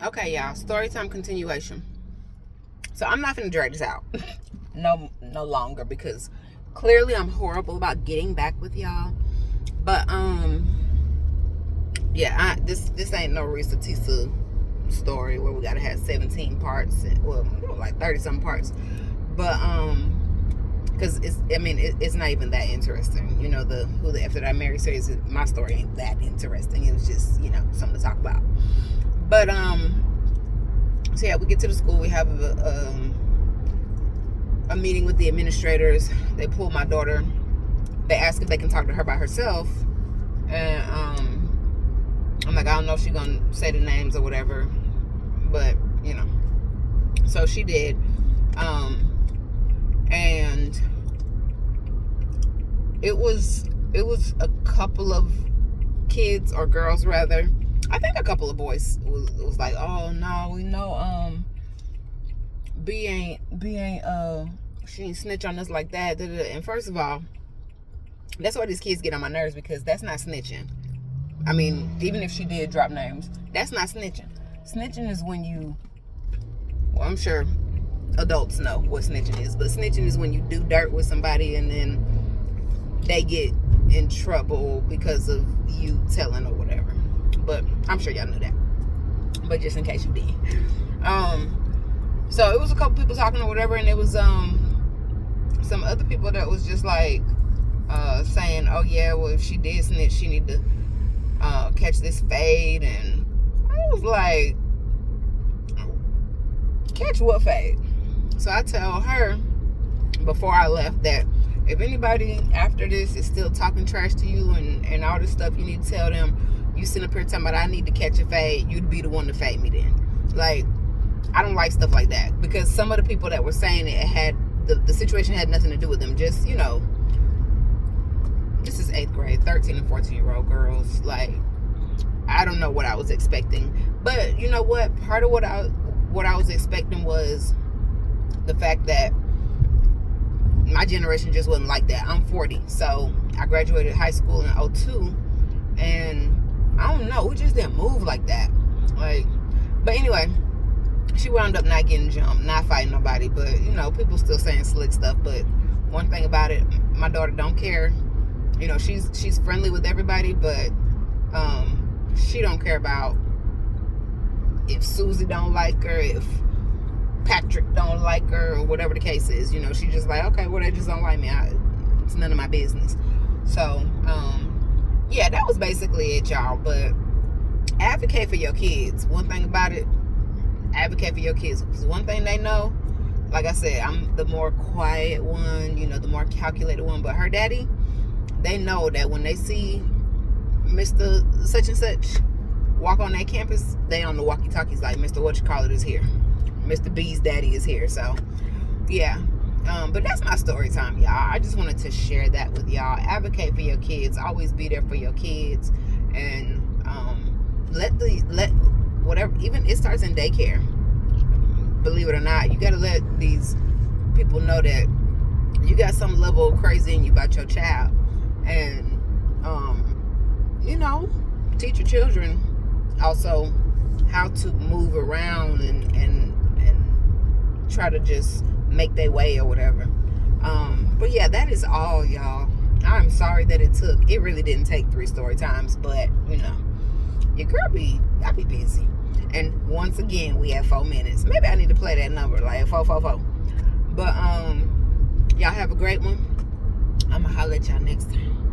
Okay, y'all. Story time continuation. So I'm not gonna drag this out no longer because clearly I'm horrible about getting back with y'all. But yeah, this ain't no Risa Tisa story where we gotta have 17 parts. Well, like 30 some parts. But because it's not even that interesting. You know, the Who the F Did I Marry series. My story ain't that interesting. It was just something to talk about. But so yeah, we get to the school. We have a meeting with the administrators. They pull my daughter. They ask if they can talk to her by herself, and I'm like, I don't know if she's gonna say the names or whatever, but so she did, and it was a couple of kids, or girls rather. I think a couple of boys was like, oh no, we know B ain't she ain't snitch on us like that. And first of all, that's why these kids get on my nerves, because that's not snitching. I mean, even if she did drop names, that's not snitching. Snitching is when you, well, I'm sure adults know what snitching is, but snitching is when you do dirt with somebody and then they get in trouble because of you telling or whatever. But I'm sure y'all knew that. But just in case you did. So it was a couple people talking or whatever, and it was some other people that was just like saying, oh yeah, well, if she did snitch, she need to catch this fade. And I was like, catch what fade? So I tell her before I left that if anybody after this is still talking trash to you and all this stuff, you need to tell them, you sit up here talking about I need to catch a fade, you'd be the one to fade me then. Like, I don't like stuff like that, because some of the people that were saying it had the situation had nothing to do with them. Just, this is 8th grade, 13 and 14-year-old girls. Like, I don't know what I was expecting. But you know what? Part of what I was expecting was the fact that my generation just wasn't like that. I'm 40, so I graduated high school in 2002, and I don't know, we just didn't move like that. Like, but anyway, she wound up not getting jumped, not fighting nobody, but people still saying slick stuff. But one thing about it, my daughter don't care. She's friendly with everybody, but she don't care about if Susie don't like her, if Patrick don't like her, or whatever the case is. She just like, okay, well, they just don't like me. It's none of my business. So yeah, that was basically it, y'all. But advocate for your kids. One thing about it, advocate for your kids, because one thing they know, like I said, I'm the more quiet one, the more calculated one. But her daddy, they know that when they see Mr. Such and Such walk on that campus, they on the walkie-talkies like, Mr. Whatchamacallit is here. Mr. B's daddy is here. So, yeah. But that's my story time, y'all. I just wanted to share that with y'all. Advocate for your kids. Always be there for your kids. And let whatever, even it starts in daycare. Believe it or not, you got to let these people know that you got some level of crazy in you about your child. And, teach your children also how to move around and try to just make their way or whatever. But yeah, that is all, y'all. I'm sorry that it really didn't take 3 story times, but your girl I be busy. And once again, we have 4 minutes. Maybe I need to play that number, like 444. But y'all have a great one. I'm gonna holler at y'all next time.